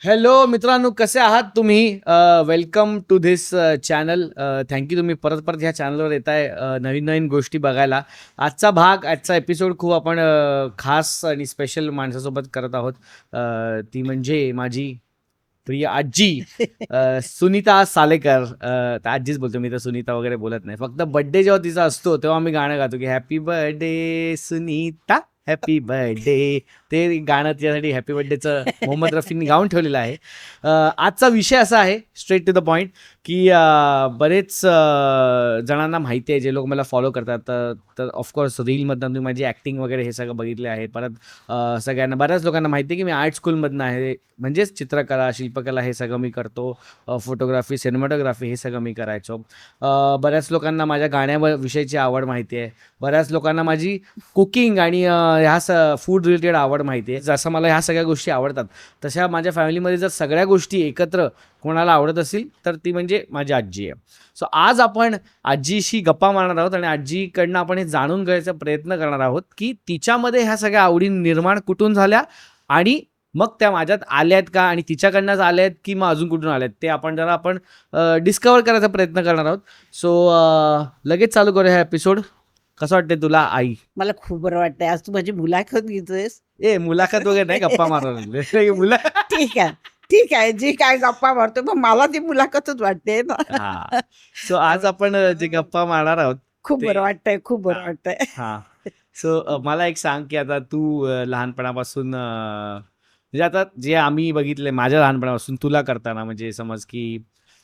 Hello मित्रांनो, कसे आहात तुम्ही? Welcome to this channel. Thank you, तुम्ही परत परत ह्या चॅनलवर येताय नवीन नवीन गोष्टी बघायला. आजचा एपिसोड खूप आपण खास आणि स्पेशल माणसासोबत करत आहोत. ती म्हणजे माझी प्रिय आजी सुनीता सालेकर. तर आजीच बोलतो मी, तर सुनीता वगैरे बोलत नाही. फक्त बर्थडे जेव्हा तिचा असतो तेव्हा आम्ही गाणं गातो की happy birthday Sunita, happy birthday. ते गाणं तिच्यासाठी हॅपी बर्थडेचं मोहम्मद रफींनी गाऊन ठेवलेलं आहे. आजचा विषय असा आहे, स्ट्रेट टू द पॉईंट, की बरेच जणांना माहिती आहे, जे लोक मला फॉलो करतात. तर ऑफकोर्स रीलमधनं तुम्ही माझी ॲक्टिंग वगैरे हे सगळं बघितले आहे. परत सगळ्यांना, बऱ्याच लोकांना माहिती आहे की मी आर्ट स्कूलमधनं आहे. म्हणजेच चित्रकला, शिल्पकला हे सगळं मी करतो. फोटोग्राफी, सिनेमॅटोग्राफी हे सगळं मी करायचो. बऱ्याच लोकांना माझ्या गाण्याविषयीची आवड माहिती आहे. बऱ्याच लोकांना माझी कुकिंग आणि ह्या फूड रिलेटेड आवड माहिती आहे. जसं मला ह्या सगळ्या गोष्टी आवडतात, तशा माझ्या फॅमिलीमध्ये जर सगळ्या गोष्टी एकत्र कोणाला आवडत असतील तर ती म्हणजे माझी आजी आहे. सो आज आपण आजीशी गप्पा मारणार आहोत आणि आजीकडनं आपण हे जाणून घ्यायचा प्रयत्न करणार आहोत की तिच्यामध्ये ह्या सगळ्या आवडी निर्माण कुठून झाल्या आणि मग त्या माझ्यात आल्यात का, आणि तिच्याकडनंच आल्यात की मग अजून कुठून आल्यात, ते आपण डिस्कवर करायचा प्रयत्न करणार आहोत. सो लगेच चालू करूया हा एपिसोड. कसं वाटतंय तुला आई? मला खूप बरं वाटतंय. आज तू माझी मुलाखत घेतोयस. मुलाखत वगैरे नाही, गप्पा मारणार मुला ठीक आहे, ठीक आहे. जी काय गप्पा मारतो, मग मला ती मुलाखतच वाटते ना. हा. सो आज आपण जे गप्पा मारणार आहोत खूप ते बरं वाटतंय, खूप बरं हा वाटतंय. हा. सो मला एक सांग की आता तू लहानपणापासून म्हणजे आता जे आम्ही बघितले माझ्या लहानपणापासून तुला करताना, म्हणजे समज की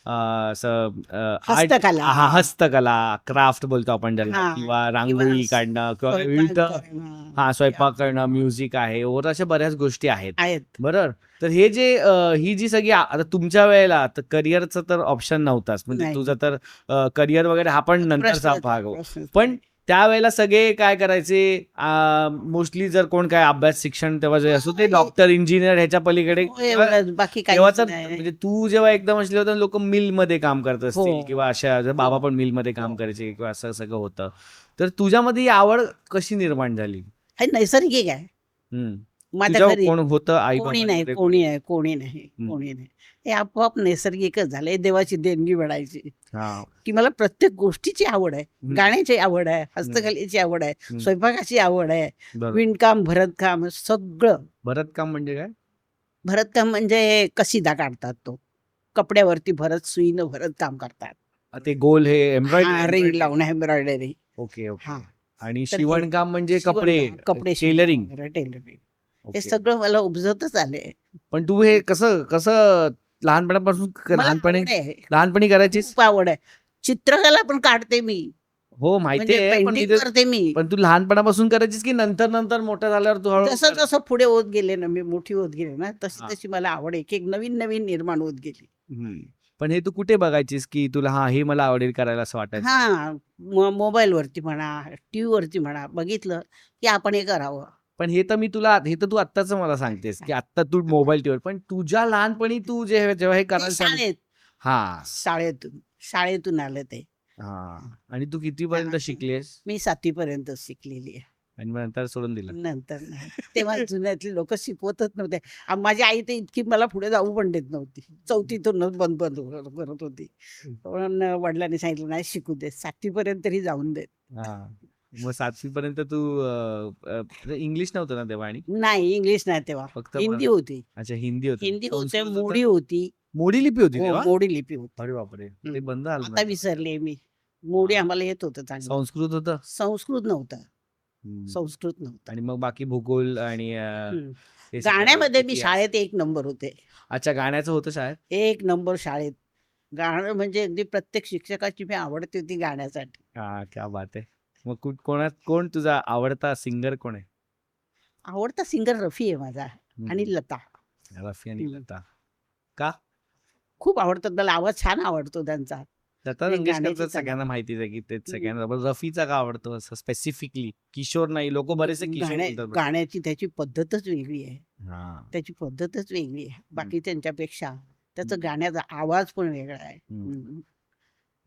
असं आर्ट, हस्तकला. हस्तकला, क्राफ्ट बोलतो आपण ज्याला, हा. किंवा किंवा रांगोळी काढणं किंवा स्वयंपाक विविध करणं. स्वयंपाक करणं, म्युझिक आहे, और अशा बऱ्याच गोष्टी आहेत. आहेत. बरोबर. तर हे जे ही जी सगळी आता तुमच्या वेळेला तर करिअरचं तर ऑप्शन नव्हताच, म्हणजे नाही. तुझं तर करिअर वगैरे हा पण नंतरचा प्रश्नच भाग हो. प्रश्नच पण नाही. त्यावेळेला सगळे काय करायचे, मोस्टली जर कोण काय अभ्यास शिक्षण तेव्हा जे असो ते डॉक्टर, इंजिनियर ह्याच्या पलीकडे हो, एवढंच, बाकी तेव्हा काहीच तर नाही. म्हणजे तू जेव्हा एकदम असले होते लोक मिलमध्ये काम करत हो, असतील किंवा अशा बाबा पण मिलमध्ये काम हो. करायचे किंवा असं सगळं होतं. तर तुझ्यामध्ये ही आवड कशी निर्माण झाली? हे नैसर्गिक आहे. हम्म. माझ्या तुझ्या घरी कोण होतं, आई कोणी बाबा नाही, वगैरे कोणी? कोणी आहे, कोणी नाही, हम्म. कोणी नाही. हे आपोआप नैसर्गिकच झालं. हे देवाची देणगी म्हणायची. हा. की मला प्रत्येक गोष्टीची आवड आहे. हम्म. गाण्याची आवड आहे, हम्म. हस्तकलेची आवड आहे, हम्म. स्वयंपाकाची आवड आहे, बरोबर. विणकाम, भरतकाम सगळं. भरतकाम म्हणजे काय? भरतकाम म्हणजे कशिदा काढतात तो. कपड्यावरती भरत सुईनं भरतकाम करतात. ते गोल हे हां, रिंग एम्ब्रॉयडरी. लावून एम्ब्रॉयडरी. Okay okay. हां, आणि तर हे शिवणकाम म्हणजे कपडे, शिवणकाम, कपडे शिवणं टेलरिंग. वगैरे, टेलरिंग. हे ओके. सगळं मला उपजतच आलंय. पण तू हे कसं कसं लहानपणापासून मला लहानपणी आवड आहे. लहानपणी करायचीस? खूप आवड आहे. चित्रकला पण काढते मी. हो, माहिती म्हणजे आहे. पण पेंटिंग तिथे करते मी. पण तू लहानपणापासून करायचीस की नंतर नंतर मोठं झाल्यावर तू हळूहळू जसं जसं पुढे होत गेले ना, मी मोठी होत गेले ना, तशी हां. तशी मला आवड एक एक नवीन नवीन निर्माण होत गेली. हं. पण हे तू कुठे बघायचीस की तुला हे मला आवडेल करायला असं वाटायचं? हां, मोबाईलवरती म्हणा, टीव्हीवरती म्हणा, बघितलं की आपण हे करावं. पण हे तर तू आत्ताचं मला सांगतेस की आत्ता तू मोबाईल टीव्हीवर, पण तुझ्या लहानपणी तू जेव्हा हे ते करायला सांग. शाळेत, हां. शाळेतून शाळेतून आलं ते. हां. आणि तू कितीपर्यंत हां, शिकलीस? मी 7वी पर्यंत शिकलेली आहे. आणि मग नंतर सोडून दिलं? नंतर नाही. तेव्हा जुन्यातली लोकं शिकवतच नव्हते. माझी आई तर इतकी मला पुढे जाऊ पण देत नव्हती. 4थीतूनच बंद बंद करत होती. पण वडिलांनी सांगितलं, "नाही शिकू दे, 7वी पर्यंत तरी जाऊन दे." हां. मग 7वी पर्यंत तू इंग्लिश नव्हतं ना तेव्हा, आणि नाही, इंग्लिश नाही तेव्हा. फक्त हिंदी होती. अच्छा, हिंदी होतं. हिंदी होते, संस्कृत मोडी होतं? होती. मोडी लिपी होती हो, तेव्हा? मोडी लिपी होती. अरे बापरे! ते हं. बंद झालं आता ना. विसरले मी. मोडी हां. आम्हाला येत होतं चांगलं. संस्कृत होतं? संस्कृत नव्हतं. हं. संस्कृत नव्हतं. आणि मग बाकी भूगोल आणि हं. हे सगळं गाण्यामध्ये मी इतिहास. शाळेत 1 नंबर होते. अच्छा, गाण्याचं होतं शाळेत? 1 नंबर शाळेत. गाणं म्हणजे अगदी प्रत्येक शिक्षकाची मी आवडती होती गाण्यासाठी. हां, क्या बात है! मग कोण तुझा आवडता सिंगर कोण आहे? आवडता सिंगर रफी आहे माझा आणि हं. लता. रफी आणि हं. लता. का? खूप आवडतात मला. आवाज छान आवडतो त्यांचा. लता ते मंगेशकर तर गाण्याची चांगली. सगळ्यांना माहितीच आहे की तेच हं. सगळ्यांना. पण रफीचा का आवडतो असं स्पेसिफिकली? किशोर नाही, लोक बरेचसे किशोर बोलतात बघ. गाण्याची त्याची पद्धतच वेगळी आहे. हां. त्याची पद्धतच वेगळी आहे. हं. बाकी त्यांच्यापेक्षा त्याचं हं. गाण्याचा आवाज पण वेगळा आहे. हं. हं.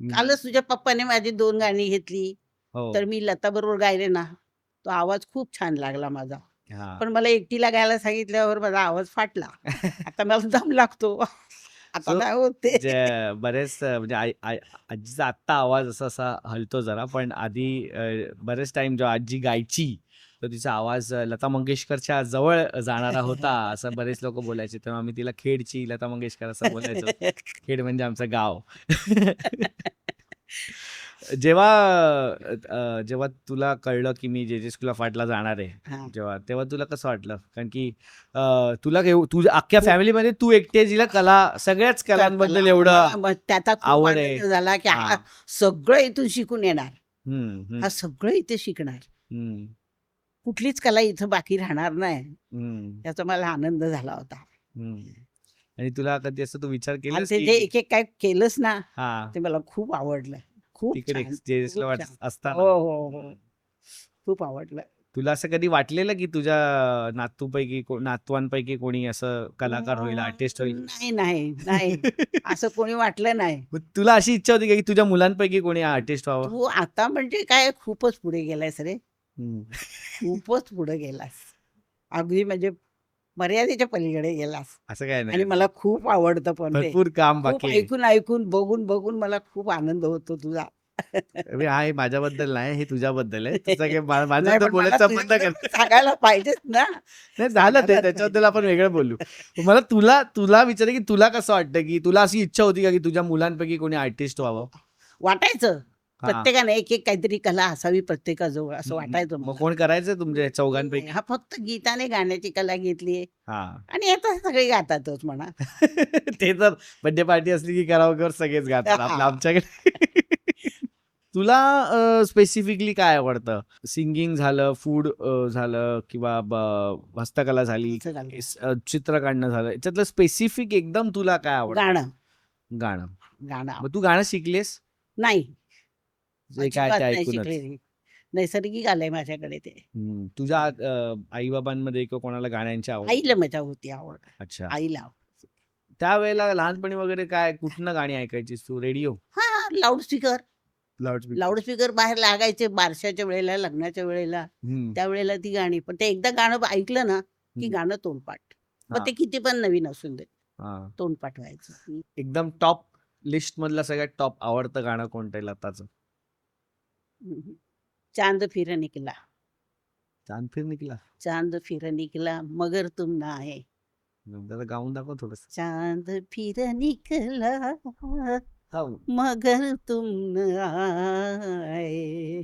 हं. कालच तुझ्या पप्पाने माझी 2 गाणी घेतली. हो. तर मी लताबरोबर गायले ना, तो आवाज खूप छान लागला माझा. हा. पण मला एकटीला गायला सांगितल्यावर माझा आवाज फाटला. आता मला दम लागतो. आता सो नाही होत ते. बरेच म्हणजे आजीचा आत्ता आवाज असा असा हलतो जरा, पण आधी बरेच टाइम जेव्हा आजी गायची तर तिचा आवाज लता मंगेशकरच्या जवळ जाणारा होता असं बरेच लोक बोलायचे, तेव्हा आम्ही तिला खेडची लता मंगेशकर असं बोलायचो. खेड म्हणजे आमचं गाव. जेव्हा जेव्हा तुला कळलं की मी जे स्कूलला फाटला जाणार आहे, हां. तेव्हा तुला कसं वाटलं? कारण की तुला तुझ्या अख्ख्या फॅमिलीमध्ये तू एकटी आहे जिला कला, सगळ्याच कलांबद्दल एवढं मला मग त्याचा खूप आवड आहे. आनंद झाला, की हा. हा सगळं इथून शिकून येणार. हम्म, हम्म, हा सगळं इथे शिकणार. हम्म, कुठलीच कला इथं बाकी राहणार नाही. हम्म, याचा मला आनंद झाला होता. हम्म. आणि तुला कधी असं तू विचार आणि केलास ते जे की एक-एक काय केलंस ना, हा ते मला खूप आवडलं. खूप तिकडे छान, जेसला खूप छान. असताना हो, हो, हो. खूप आवडलं. तुला असं कधी वाटलेलं की तुझ्या नातवांपैकी कोणी असं कलाकार होईल, आर्टिस्ट होईल? नाही, नाही, नाही. असं कोणी वाटलं नाही. मग तुला अशी इच्छा होती का की तुझ्या मुलांपैकी कोणी आर्टिस्ट व्हावं? तू आता म्हणजे काय खूपच पुढे गेलायस रे. हम्म. खूपच पुढे गेलास. अगदी म्हणजे मर्यादेच्या पलीकडे गेलास. असं काय आणि नाही, मला खूप आवडतं पण ते. भरपूर काम खूप बाकी आहे. ऐकून, बघून मला खूप आनंद होतो तुझा. हा, हे माझ्याबद्दल नाही, हे तुझ्याबद्दल आहे. तुझं काय माझं नाही, तर पण मला बोलायचं बंद तुझ्याबद्दल कर. सांगायला पाहिजेच ना. नाही झालं ते, सांगायलाच त्याच्याबद्दल पाहिजे. आपण वेगळं बोलू. मला तुला तुला विचार की तुला कसं वाटतं, की तुला अशी इच्छा होती का की तुझ्या मुलांपैकी कोणी आर्टिस्ट व्हावं? वाटायचं. हा. प्रत्येकाने एक काहीतरी कला असावी प्रत्येकाजवळ असं वाटायचं मग मला. कोण करायचं तुमच्या चौघांपैकी? हा फक्त गीताने गाण्याची कला घेतली हा. आणि आता सगळे गातातच म्हणा. ते तर बर्थडे पार्टी असली की करावकर सगळेच गातात आपलं आमच्याकडे. तुला स्पेसिफिकली काय आवडतं? सिंगिंग झालं, फूड झालं, किंवा हस्तकला झाली, असं झालं. चित्र काढणं झालं, याच्यातलं स्पेसिफिक एकदम तुला काय आवडतं? गाणं गाणं. गाणं मग तू गाणं शिकलेस? नाही, जे काय अजिबात ते नाही ऐकूनच? शिकलेली. नैसर्गिक आलंय माझ्याकडे ते. तुझ्या आई बाबांमध्ये किंवा कोणाला गाण्यांची आवड? आईला मजा होती आवड. अच्छा. आईला. त्यावेळेला लहानपणी वगैरे काय कुठनं गाणी ऐकायचीस तू? रेडिओ? हा लाऊडस्पीकर. लाऊडस्पीकर? लाऊडस्पीकर बाहेर लागायचे बारशाच्या वेळेला, लग्नाच्या वेळेला. त्यावेळेला ती गाणी. पण ते एकदा गाणं ऐकलं ना, की गाणं तोंडपाठ. मग ते किती पण नवीन असून दे, तोंडपाठ व्हायचं. एकदम टॉप लिस्ट मधलं सगळ्यात टॉप आवडतं गाणं कोणतं आहे लताचं? चांद फिर निकला, चांद फिर निकला. चांद फिर निकला मगर तुम ना आए. जरा गाऊन दाखव थोडस. चांद फिर निकला मगर तुम न आए,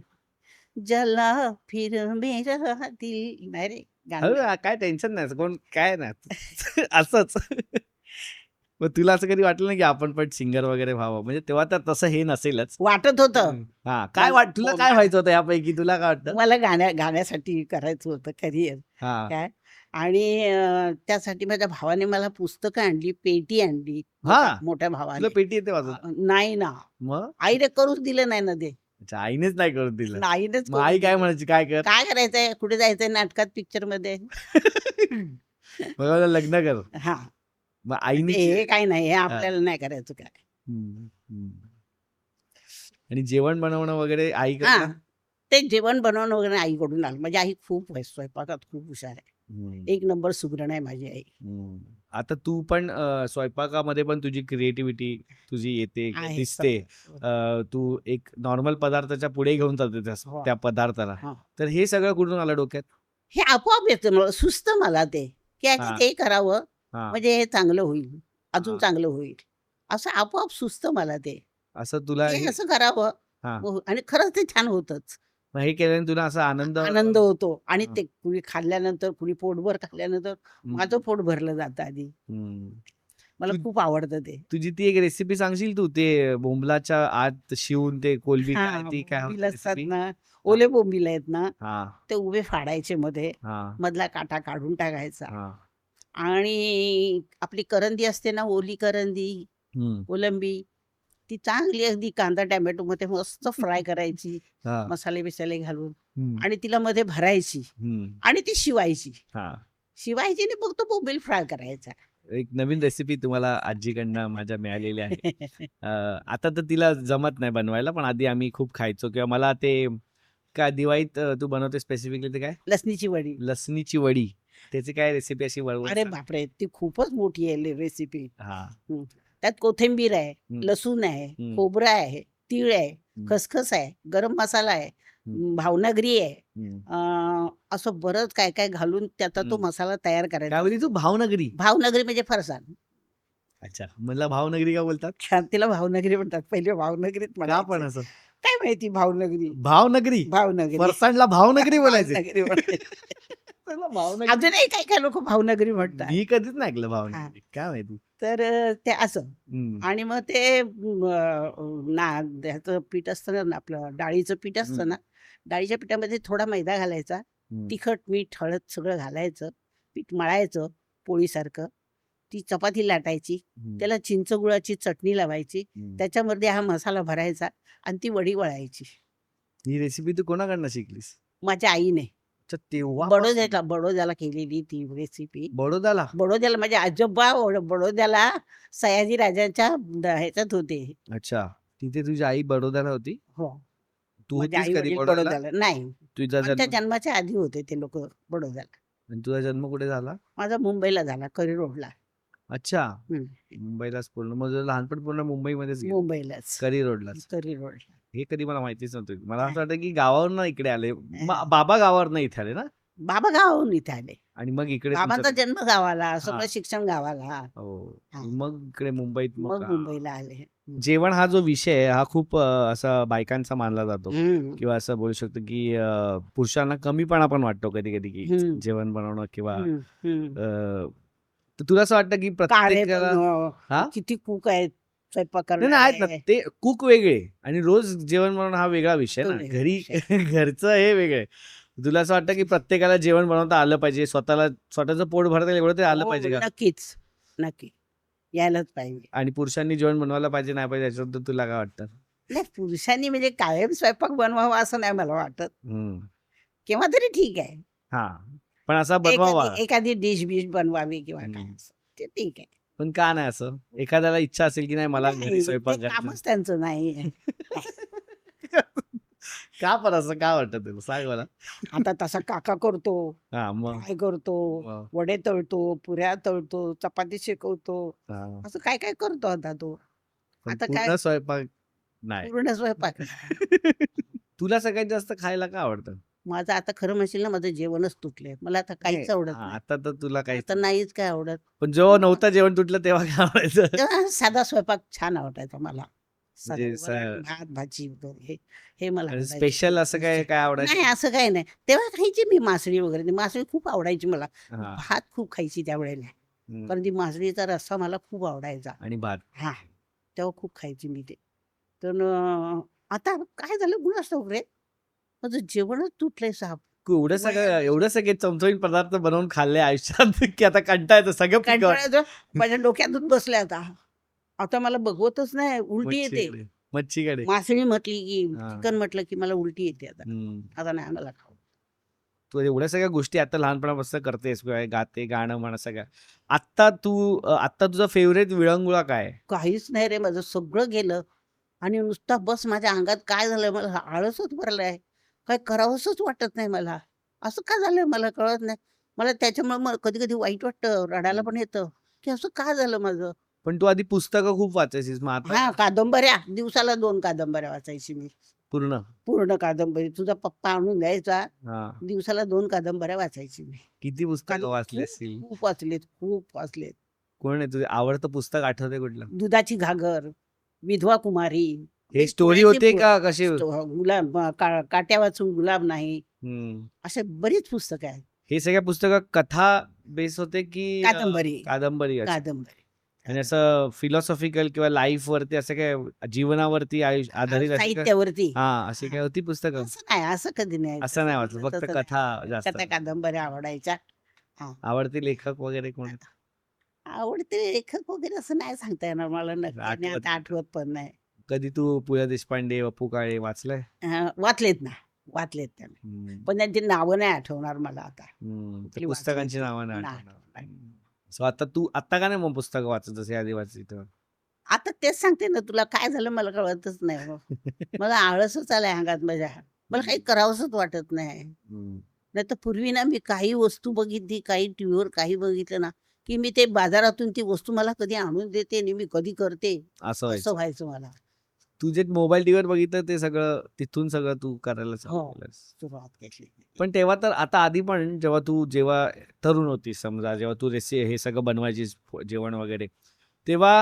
जला फिर मेरा दिल. नाही रे गाणं नाही. काय टेन्शन नाही, कोण काय नाही. असंच. मग तुला असं कधी वाटलं ना की आपण पण सिंगर वगैरे व्हावं? म्हणजे तेव्हा तर तसं हे नसेलच. वाटत होतं. हा, काय तुला काय व्हायचं होतं यापैकी? तुला काय वाटतं? मला गाण्यासाठी करायचं होतं करिअर. हा. काय आणि त्यासाठी माझ्या भावाने मला पुस्तकं आणली, पेटी आणली. हा. मोठ्या तुला भावाने. पेटी येते वाजत? नाही ना, मग आईने करूच दिलं नाही ना ते. अच्छा, आईनेच नाही करून दिलं. आईनेच मग आई काय म्हणायची, काय कर? काय करायचंय, कुठे जायचंय, नाटकात, पिक्चर मध्ये. मग मला लग्न कर. हा, मग आईने हे काय नाही, हे आपल्याला नाही करायचं काय. आणि जेवण बनवणं वगैरे आई हा, करणार? ते जेवण बनवणं वगैरे आईकडून आलं. म्हणजे आई खूप स्वयंपाकात खूप हुशार आहे. एक नंबर सुगरण आहे माझी आई. आता तू पण स्वयंपाकामध्ये पण तुझी क्रिएटिव्हिटी तुझी येते, आहे दिसते. सगळं. तू एक नॉर्मल पदार्थाच्या पुढे घेऊन जाते हो. त्या पदार्थाला. हा. तर हे सगळं कुठून आलं डोक्यात? हे आपोआप येतं मला, सुचतं मला ते, की आता ते करावं हा. म्हणजे हे चांगलं होईल, अजून हा. चांगलं होईल, असं आपोआप सुचतं मला ते, असं तुला की असं करावं. हा. आणि खरंच ते छान होतच. मग हे केल्याने तुला असा आनंद होतो. आणि हा. ते कुणी खाल्ल्यानंतर, कुणी पोटभर खाल्ल्यानंतर माझं पोट भरलं जातं आधी. मला खूप आवडतं ते. तुझी ती एक रेसिपी सांगशील तू? ते बोंबलाच्या आत शिवून ते कोलबी काय ती काय बोंबील होती असतात recipe? ना, ओले बोंबील आहेत ना, हा. ते उभे फाडायचे मध्ये, हा. मधला काटा काढून टाकायचा. हा. आणि आपली करंदी असते ना, ओली करंदी, कोलंबी, ती चांगली अगदी कांदा टॅमॅटो मध्ये मस्त फ्राय करायची, हा. मसाले बिसाले घालून, आणि तिला मध्ये भरायची आणि ती शिवायची. हा. शिवायची आणि मग तो बोंबील फ्राय करायचा. एक नवीन रेसिपी तुम्हाला आजीकडनं माझ्या मिळालेली आहे. आता तर तिला जमत नाही बनवायला, पण आधी आम्ही खूप खायचो, किंवा मला ते काय दिवाळीत तू बनवते स्पेसिफिकली ते काय? लसणीची वडी. लसणीची वडी. त्याची काय रेसिपी अशी वळवळ अरे सांग? बापरे, ती खूपच मोठी आहे रेसिपी. हा. त्यात कोथिंबीर आहे, हम्म. लसूण आहे, हम्म. खोबरं आहे, तीळ आहे, हम्म. खसखस आहे, गरम मसाला आहे, भावनगरी आहे. हम्म. असं बरंच काय काय घालून त्याचा तो हम्म. मसाला तयार काय करायचा. बोलली तू? भावनगरी? भावनगरी म्हणजे फरसाण. अच्छा, मला भावनगरी का बोलतात? तिला भावनगरी म्हणतात. पहिले भावनगरीत का पण म्हणायचे. असं? काय माहिती भावनगरी. भावनगरी? भावनगरी. फरसाणला भावनगरी बोलायचे? भावनगरी म्हणायचे. त्याला भावनगरी अजूनही काही काही लोक भावनगरी म्हणतात. मी कधीच नाही ऐकलं हा. भावनगरी. काय माहिती? तर ते असं. हम्म. आणि मग ते ह्याचं पीठ असतं ना, आपलं डाळीचं पीठ असतं ना, डाळीच्या पिठामध्ये थोडा मैदा घालायचा, हम्म. तिखट मीठ हळद सगळं घालायचं, पीठ मळायचं पोळीसारखं, ती चपाती लाटायची, हम्म. त्याला चिंच गुळाची चटणी लावायची, हम्म. त्याच्यामध्ये हा मसाला भरायचा आणि ती वडी वळायची. ही रेसिपी तू कोणाकडनं शिकलीस? माझ्या आईने अच्छा, तेव्हा बडोद्याला केलेली ती रेसिपी. बडोद्याला? बडोद्याला म्हणजे आजोबा बडोद्याला सयाजी राजांच्या ह्याच्यात होते. अच्छा, तिथे तुझी आई बडोद्याला होती? हो, तू माझे होतीस आई कधी वडील बडोद्याला? बडोद्याला नाही, तुझा आमच्या जन्म जन्माच्या आधी होते ते लोक बडोद्याला. आणि तुझा जन्म कुठे झाला? माझा मुंबईला झाला, करी रोडला. अच्छा, हम्म. मुंबईलाच पूर्ण. मग तुझं लहानपण पूर्ण मुंबईमध्येच गेलं? मुंबईलाच, करी रोडलाच? करी रोडला. हे कधी मला माहितीच नव्हतं. मला असं वाटतं की गावावरनं इकडे आले. बाबा गावावरनं इथे आले ना? बाबा गावाहून इथे आले. आणि मग इकडे बाबांचा तुमचं- जन्म गावाला, सगळं हा. शिक्षण गावाला, हो. हा. मग इकडे मुंबईत मग मुंबईला आले. जेवण हा जो विषय आहे हा खूप असा बायकांचा मानला जातो हम्म. किंवा असं बोलू शकतो की पुरुषांना कमीपणा पण वाटतो कधी कधी की हम्म. जेवण बनवणं किंवा हम्म. हम्म. तर तुला असं वाटतं की काळे प्रत्येकाला पण, हा? किती कुक आहेत स्वयंपाक नाही नाही, आहेत ना करणारे. ते कुक वेगळे आणि रोज जेवण बनवणं हा वेगळा विषय तो ना. वेगळा घरी विषय. घरचं हे वेगळे. तुला असं वाटतं की प्रत्येकाला जेवण बनवता आलं पाहिजे, स्वतःचं पोट भरता येईल एवढं ते आलं हो, पाहिजे का? नक्कीच, नक्की यायलाच पाहिजे. आणि पुरुषांनी जेवण बनवायला पाहिजे नाही पाहिजे याच्याबद्दल तुला काय वाटतं? नाही, पुरुषांनी म्हणजे कायम स्वयंपाक बनवावा असं नाही मला वाटत. हम्म. केव्हा तरी ठीक आहे, हा, पण असा बनवावा. एखादी डिश बिश बनवावी किंवा काय हम्म. असं, ते ठीक आहे. पण का नाही असं? एखाद्याला इच्छा असेल की नाही मला नाही, घरी स्वयंपाक ते करायचा. कामच त्यांचं नाही. का पण असं का वाटतं तुला? सांग मला. आता तसा काका करतो, हा मग. काय करतो, मग. वडे तळतो, पुऱ्या तळतो, चपाती शेकवतो, हा. असं काय काय करतो आता तो. पण आता पूर्ण काय स्वयंपाक नाही. पूर्ण स्वयंपाक. तुला सगळ्यात जास्त खायला काय आवडतं? माझं आता खरं म्हणशील ना, माझं जेवणच तुटलंय. मला आता काहीच आवडत हा, नाही. आता तर तुला काही आता नाहीच काय आवडत. पण जेव्हा नव्हतं जेवण तुटलं तेव्हा काय आवडायचं? तेव्हा साधा स्वयंपाक छान आवडायचा मला. साधं म्हणजे वरण, भात, भाजी वगैरे हे मला आवडायचं. स्पेशल असं काय काय आवडायचं? नाही, असं काही नाही. तेव्हा खायची मी मासळी वगैरे. ती मासळी खूप आवडायची मला. हा. भात खूप खायची त्यावेळेला. हम्म. कारण ती मासळीचा रस्सा मला खूप आवडायचा. आणि भात. हा, तेव्हा खूप खायची मी ते. तर आता काय झालं कुणास ठाऊक रे, माझं जेवणच तुटलंय साहेब. एवढं सगळे चमचमीत पदार्थ बनवून खाल्ले आयुष्यात की आता कंटाळा येतो सगळं पिकं. कंटाळा येतो. माझ्या डोक्यातून बसले आता. आता मला बघवतच नाही, उलटी येते. मच्छीकडे. मासळी म्हटली की हा. चिकन म्हटलं की मला उलटी येते आता. हम्म. आता नाही मला खाऊ. तू एवढ्या सगळ्या गोष्टी आता लहानपणापासून करतेस किंवा गाते गाणं म्हणा सगळं. आता तुझा फेवरेट विळंगुळा काय आहे? काहीच नाही रे, माझं सगळं गेलं आणि नुसता बस माझ्या अंगात काय झालंय, मला आळसच भरलाय. काय करावंसच वाटत नाही मला. असं का झालंय मला कळत नाही. मला त्याच्यामुळे कधी कधी वाईट वाटतं, रडायला पण येतं की असं का झालं माझं. पण तू आधी पुस्तकं खूप वाचायचीस, मग आता हा, कादंबऱ्या दिवसाला 2 कादंबऱ्या वाचायची मी. पूर्ण? पूर्ण कादंबरी. तुझा पप्पा आणून द्यायचा, हा. दिवसाला 2 कादंबऱ्या वाचायची मी. किती पुस्तकं वाचली खूप असतील? खूप वाचलेत, खूप वाचलेत. कोण आहे तुझे आवडतं पुस्तक आठवते कुठलं? दुधाची घागर, विधवा कुमारी. हे स्टोरी होते का कसे? गुलाब काट्या वाचून गुलाब नाही, हम्म. असे बरीच पुस्तकं आहेत. हे सगळ्या पुस्तकं कथा बेस होते की कादंबरी. कादंबरी? अच्छा. कादंबरी. आणि असं फिलॉसॉफिकल किंवा लाईफ वरती असं काय जीवनावरती आधारित अशी काय? साहित्यावरती. हा, अशी काय होती पुस्तकं? असं नाही, असं कधी नाही. असं नाही वाचलं, फक्त तसं कथा नाही. जास्त. कथा कादंबऱ्या आवडायच्या. आवडते लेखक वगैरे कोण आहेत? आवडते लेखक वगैरे असं नाही सांगता येणार मला नक्की. आणि आठवत आता आठवत पण नाही. कधी तू पु ल देशपांडे, वपू काळे वाचलंय? वाचलेत ना, वाचलेत त्यांना, हम्म. पण त्यांची नावं नाही आठवणार मला आता. हम्म. कुठली पुस्तकांची वाचली? नावं नाही नाही, आठवणार. नाही. सो आता का नाही मग पुस्तकं वाचत जसे आधी वाचायची आता तेच सांगते ना तुला, काय झालं मला कळतच नाही. मला आळसच आलाय अंगात माझ्या. मला काही करावंसंच वाटत नाही. नाही तर पूर्वी ना मी काही वस्तू बघितली, काही टीव्हीवर काही बघितलं ना, की मी ते बाजारातून ती वस्तू मला कधी आणून देते आणि मी कधी करते, असं असं व्हायचं. व्हायचं मला. तू जे मोबाईल टीव्हीवर बघितलं ते सगळं तिथून सगळं तू करायला चालू हो. केलंस. सुरुवात केली. पण तेव्हा तर आता आधी पण जेव्हा तरुण होतीस समजा, जेव्हा तू हे सगळं बनवायचीस जेवण वगैरे, तेव्हा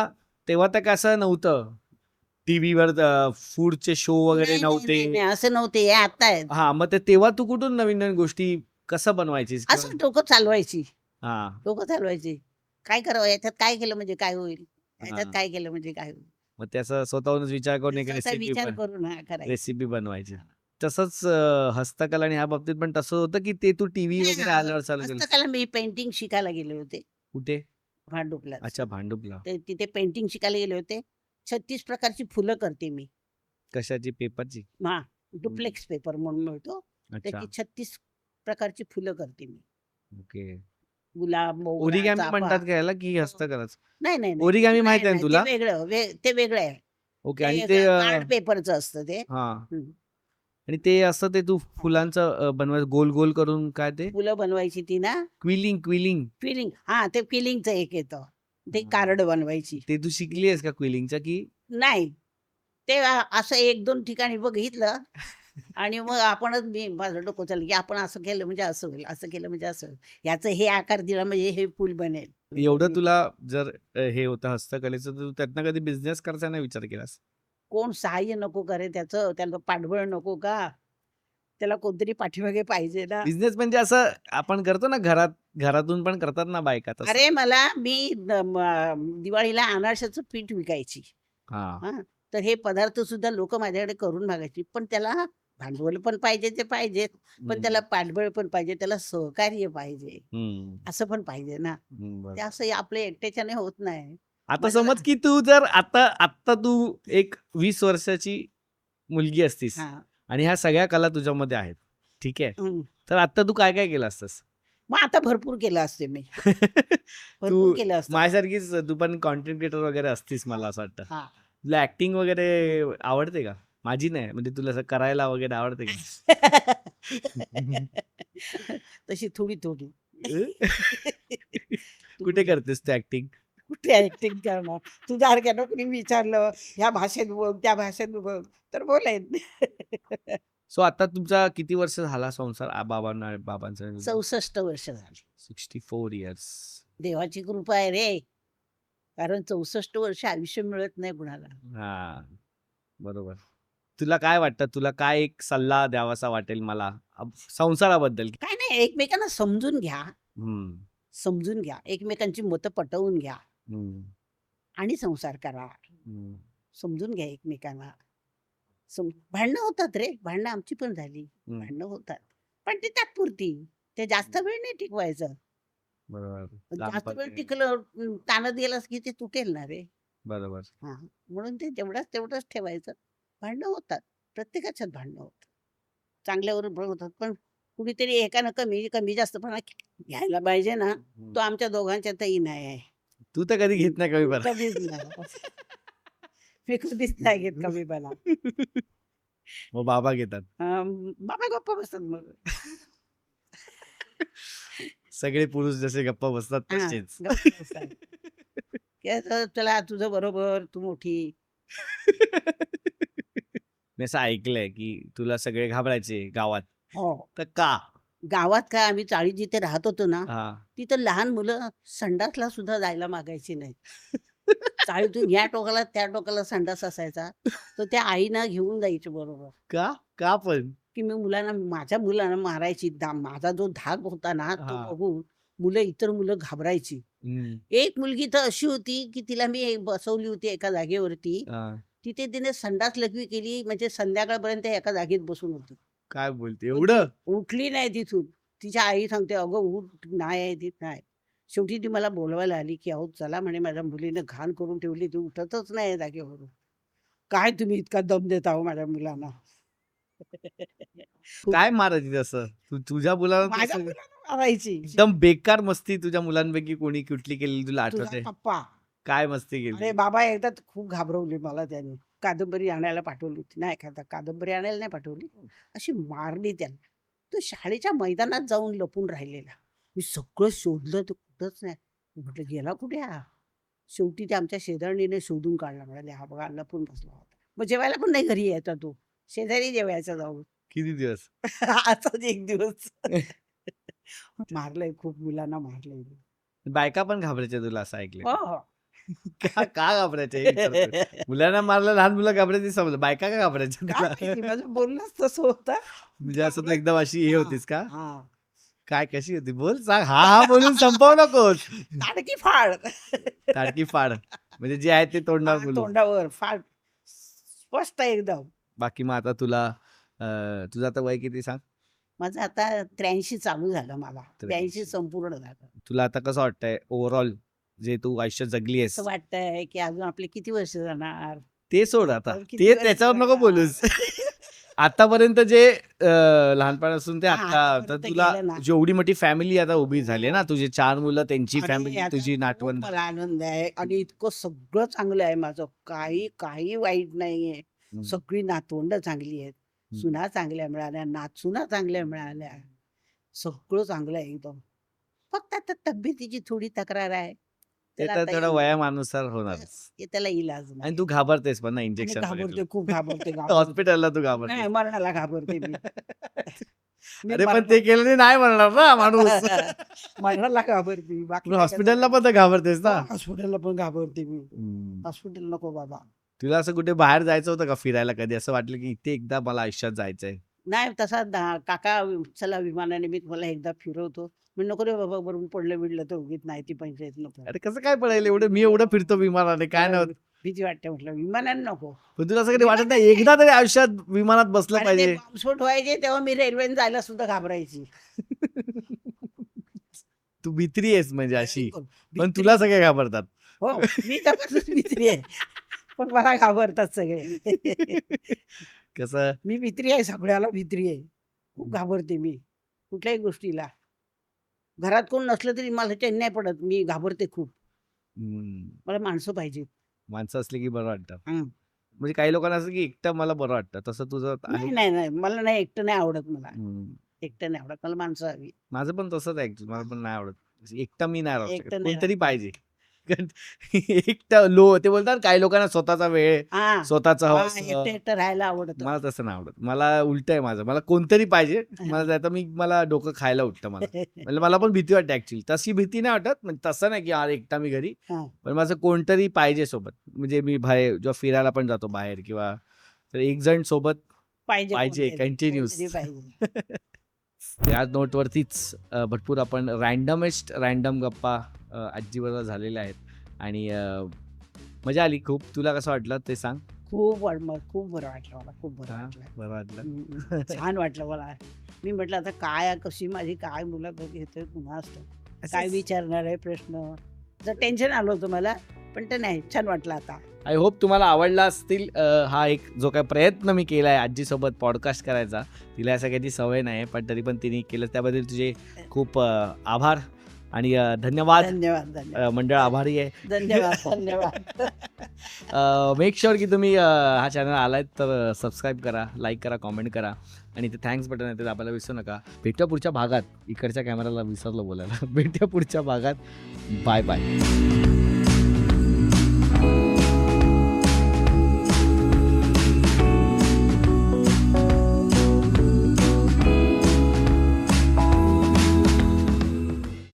तेव्हा तर कसं नव्हतं. टीव्हीवर फूडचे शो वगैरे नाही, नाही, नाही, नव्हते. नाही, असं नव्हते. हे आता आहेत. हां, मग तेव्हा तू कुठून नवीन-नवीन गोष्टी कसं बनवायचीस? असं डोकं चालवायची. हां, डोकं चालवायची. काय करावं? याच्यात काय केलं म्हणजे काय होईल? याच्यात हां. काय केलं म्हणजे काय होईल? मग त्याचा स्वतःहूनच विचार करून एक स्वतः विचार करून करायचं. रेसिपी बनवायची. तसंच हस्तकला आणि ह्या बाबतीत पण तसं होतं, की ते तू टीव्ही नाही, वगैरे आल्यावर चालू केलं? हस्तकला मी पेंटिंग शिकायला गेले होते कुठे? भांडुपलाच. अच्छा, भांडुपला. ते तिथे पेंटिंग शिकायला गेले होते. 36 प्रकारची फुलं करते मी. कशाची? पेपरची? हां, डुप्लेक्स पेपर म्हणून मिळतो. अच्छा. त्याची 36 प्रकारची फुलं करते मी. ओके. गुलाब, मोगरा, ओरिगॅमी चाफा. म्हणतात का याला, की हो. हस्तकलाच? नाही, नाही, नाही. ओरिगॅमी माहिती नाही, आहे ना नाही. तुला? ते वेगळं आहे. ओके. आणि ते ते कार्ड पेपरचं असतं ते. हां. हं. आणि ते असं ते तू फुलांचं बनवायचं गोल-गोल करून काय ते? फुलं बनवायची ती ना, क्विलिंग. क्विलिंग हां, ते क्विलिंगचं एक येतं. ते कार्ड बनवायची. ते तू शिकली आहेस का क्विलिंगचं, की नाही. ते असं 1-2 ठिकाणी बघितलं आणि मग आपणच मी माझं डोकं चाललं, की आपण असं केलं म्हणजे असं होईल, असं केलं म्हणजे असं होईल. याचं हे आकार दिला म्हणजे हे फूल बनेल. एवढं तुला जर हे होतं हस्तकलेचं, तर तू त्यातनं कधी बिझनेस करायचा नाही विचार केलास? कोण सहाय्य नको करे त्याचं, त्याला पाठबळ नको का? त्याला कोणतरी पाठीमागे पाहिजे ना. बिझनेस म्हणजे असं आपण करतो ना घरातून पण करतात ना बायका तसं? अरे मी दिवाळीला अनारशाचं पीठ विकायची. हां. हां, तर हे पदार्थ सुद्धा लोकं माझ्याकडे करून मागायची. पण त्याला भांडवल पण पाहिजे ते पाहिजेत, पण त्याला पाठबळ पण पाहिजे, त्याला सहकार्य पाहिजे. हं. असं पण पाहिजे ना. ते बरोबर. असं आपल्या एकट्याच्याने होत नाही. आता मला समज की तू जर आत्ता तू एक 20 वर्षाची मुलगी असतीस हां. आणि ह्या सगळ्या कला तुझ्यामध्ये आहेत. ठीक आहे. हं. तर आत्ता तू काय केलं असतंस? मग आता भरपूर केलं असते मी. तू भरपूर केलं असतं. माझ्यासारखीच तू पण कंटेंट क्रिएटर वगैरे असतीस मला असं वाटतं. हां. तुला ॲक्टिंग वगैरे आवडते का? माझी नाही, म्हणजे तुला असं करायला वगैरे आवडते का? तशी थोडी-थोडी. कुठे करतेस तू ॲक्टिंग? कुठे ॲक्टिंग करणार? तुझ्यासारख्यानं कुणी विचारलं, ह्या भाषेत बोल, त्या भाषेत बोल, तर बोलेन. सो आता तुमचा किती वर्ष झाला संसार बाबांचा? 64 वर्ष झाली. 64 इयर्स. देवाची कृपा आहे रे. कारण 64 वर्ष आयुष्य मिळत नाही कुणाला. हां, बरोबर. तुला काय वाटतं? तुला काय एक सल्ला द्यावासा वाटेल मला संसाराबद्दल? काय नाही, एकमेकांना समजून घ्या. हं, समजून घ्या. एकमेकांची मतं पटवून घ्या हं, आणि संसार करा. हं, समजून घ्या एकमेकांना. भांडणं होतात रे. भांडणं आमची पण झाली. हं. भांडणं होतात. पण ती तात्पुरती. ते जास्त वेळ नाही टिकवायचं. बरोबर. जास्त वेळ दाम्पत्य. टिकलं ताणत गेलास की ते तुटेल ना रे. बरोबर. हां. म्हणून ते तेवढंच ठेवायचं. भांडणं होतात. प्रत्येकाच्यात भांडणं होतात. चांगल्यावरून पण होतात. पण कुणीतरी एकानं कमी जास्तपणा घ्यायला पाहिजे ना, हं. तो आमच्या दोघांच्यातही नाही आहे. तू तर कधी घेत नाही कमीपणा. कधीच नाही. मी कधीच नाही घेत कमीपणा. मग बाबा घेतात. बाबा गप्प बसतात मग. सगळे पुरुष जसे गप्पा बसतात हां, तसेच. गप्प बसतात. की आता चला तुझं बरोबर, तू मोठी. मी असं ऐकलंय की तुला सगळे घाबरायचे गावात. हो. तर का? गावात काय आम्ही चाळीत जिथे राहत होतो ना, हां. तिथं लहान मुलं संडासला सुद्धा जायला मागायची नाहीत. चाळीतून या टोकाला त्या टोकाला संडास असायचा, तर त्या आईनं घेऊन जायची बरोबर. का? का पण? की माझ्या मुलांना मारायची. माझा जो धाक होता ना, तो हां. बघून इतर मुलं घाबरायची. हं. एक मुलगी तर अशी होती, की तिला मी बसवली होती एका जागेवरती. हां. तिथे तिने संडास लघवी केली म्हणजे संध्याकाळपर्यंत एका जागेत बसून होती. काय बोलते पण ती एवढं? उठली नाही तिथून. तिच्या आई सांगते, "अगं उठ, नाही आहे ती नाही." शेवटी ती मला बोलवायला आली, की "अहो चला," म्हणे, "माझ्या मुलीनं घाण करून ठेवली, ती उठतच नाही जागेवरून. काय तुम्ही इतका दम देता हो माझ्या मुलांना?" खूप काय मारायची तसं? तुझ्या मुलाला तर माझ्या असं मुलाला मारायची. एकदम बेकार मस्ती तुझ्या मुलांपैकी कोणी कुठली केलेली तुला तुझा आठवते? पप्पा. काय मस्ती अरे केली? बाबा एकदा तर खूप घाबरवली मला त्याने. कादंबरी आणायला पाठवली होती, नाही एखादा कादंबरी आणायला नाही पाठवली, अशी मारली त्याला. तो शाळेच्या मैदानात जाऊन लपून राहिलेला. मी सगळं शोधलं तर कुठंच नाही. मी म्हटलं गेला कुठे हा? शेवटी ते आमच्या शेजारणीने शोधून काढला. म्हणाले हा बघा लपून बसला होता. मग जेवायला पण नाही घरी यायचा तो, शेजारी जेवायचा जाऊन. किती दिवस? असाच एक दिवस मारलंय, खूप मुलांना मारलंय. बायका पण घाबरायच्या तुला असं ऐकलं. हो. का का घाबरायच्या हे विचारतोय. मुलांना मारलं, लहान मुलं घाबरायची समजलं, बायका का घाबरायच्या काय तुला? माहिती, माझं बोलणंच तसं होतं. म्हणजे असं तू एकदम अशी हे होतीस का? हा. काय कशी होती बोल, सांग. हा हा बोलून संपवू नकोस. ताडकी फाड. ताडकी फाड म्हणजे जे आहे ते तोंडावर बोलू. तोंडावर फाड स्पष्ट एकदम. बाकी मग आता तुला तुझं आता वय किती सांग? माझं आता 83 चालू झालं, मला 82 83. संपूर्ण झालं. तुला आता कसं वाटतंय ओव्हरऑल जे तू आयुष्य जगली आहेस असं वाटतंय की अजून आपले किती वर्ष जाणार. ते सोड आता, किती ते वर्ष त्याच्यावर नको जाणार. बोलूस. आतापर्यंत जे लहानपणापासून ते हा, आता तर आतापर्यंत तुला गेलं ना. जेवढी मोठी फॅमिली आता उभी झाली आहे ना, तुझे 4 मुलं, त्यांची आणि फॅमिली, आता तुझी खूप नातवंड. मला आनंद आहे आणि इतकं सगळं चांगलं आहे माझं, काही काही वाईट नाहीये. हम्म. सगळी नातवंड चांगली आहेत, सुना चांगल्या मिळाल्या, नातसुना चांगल्या मिळाल्या, सगळं चांगलं आहे एकदम. फक्त आता तब्येतीची थोडी तक्रार आहे, ते त्याला तर आता तेवढं इलाज- वयामानुसार होणारच. ते त्याला इलाज आणि नाही. तू घाबरतेस पण ना आणि इंजेक्शन घाबरते, खूप घाबरते, घाबरते. हॉस्पिटलला तू नाही, घाबरते. मरणाला घाबरते मी. मी अरे पण मरणाला- ते केलं नाही म्हणणार ना माणूस. मरणाला घाबरते, बाकी हॉस्पिटलला पण तर घाबरतेस ना. हॉस्पिटलला पण घाबरते मी. हम्म. हॉस्पिटल नको बाबा. तुला असं कुठे बाहेर जायचं होतं का फिरायला कधी, असं वाटलं की इथे एकदा मला आयुष्यात जायचंय? नाही तसा काका चला विमानाने मी तुम्हाला एकदा फिरवतो. मी नको रे बाबा, बरोबर पडलं बिडलं तर उगीच नाही ती पंचायत नको. अरे कसं काय पडायला एवढं, मी एवढं फिरतो विमानाने काय नव्हतं. भीती वाटते, म्हटलं विमानाने नको. पण तुला असं कधी वाटत नाही एकदा तरी आयुष्यात विमानात बसलं आणि ते पाहिजे? बॉम्बस्फोट व्हायचे तेव्हा मी रेल्वेने जायला सुद्धा घाबरायची. तू भित्री आहेस म्हणजे अशी, पण भित्री- तुला सगळे घाबरतात. हो, मी तपासून भित्री आहे, पण मला घाबरतात सगळे. कसं? मी भित्री आहे, सगळ्याला भित्री आहे, खूप घाबरते मी कुठल्याही गोष्टीला. घरात कोण नसलं तरी मला चैन नाही पडत, मी घाबरते खूप. हम्म. मला माणसं पाहिजे. माणसं असली की बरं वाटतं. हं. म्हणजे काही लोकांना असं की एकटं मला बरं वाटतं, तसं तुझं आहे? नाही नाही नाही, मला नाही, एकटं नाही आवडत मला. हम्म. एकटं नाही आवडत, मला माणसं हवी. माझं पण तसंच आहे actually. मला पण नाही आवडत एकटा, मी नाही राहू शकत, एकटं नाही कोणतरी राहत. पाहिजे. कारण एकटा ते बोलतात काही लोकांना स्वतःचा वेळ, हा, स्वतःचं हवं हा, असतं. एकटं एकटं राहायला आवडत. मला तसं नाही आवडत, मला उलट आहे माझं, मला कोणतरी पाहिजे. मला डोकं खायला उठतं मला. म्हणजे मला पण भीती वाटते ऍक्च्युली, तशी भीती नाही वाटत, म्हणजे तसं नाही की यार एकटा मी घरी, हा. पण माझं कोणतरी पाहिजे सोबत. म्हणजे मी बाहेर जेव्हा फिरायला पण जातो बाहेर किंवा, तर एक जण सोबत पाहिजे पाहिजे, कोणतरी, कंटिन्यूस. कोणतरी पाहिजे. या नोटवरतीच भरपूर आपण रॅन्डम गप्पा आजीबरोबर झालेल्या आहेत आणि मजा आली खूप. तुला कसं वाटलं ते सांग. खूप खूप बरं वाटलं मला, खूप बरं हा, वाटलं. बरं वाटलं. छान वाटलं मला. मी म्हटलं आता काय, कशी माझी काय मुलाखत घेतोय पुन्हा असतं, काय विचारणार आहे प्रश्न, जर टेन्शन आलं होतं मला, पण ते नाही, छान वाटलं आता. आय होप तुम्हाला आवडला असतील. हा एक जो काय प्रयत्न मी केला आहे आजीसोबत पॉडकास्ट करायचा, तिला या सगळ्याची सवय नाही पण तरी पण तिने केलं, त्याबद्दल तुझे खूप आभार आणि धन्यवाद. धन्यवाद, धन्यवाद, मंडळ आभारी आहे. धन्यवाद, धन्यवाद. मेक शुअर की तुम्ही हा चॅनल आलात तर सबस्क्राईब करा, लाईक करा, कॉमेंट करा आणि ते थँक्स बटन आहे ते दाबायला विसरू नका. भेटूया पुढच्या भागात. इकडच्या कॅमेराला विसरलो बोलायला. भेटूया पुढच्या भागात. Bye bye.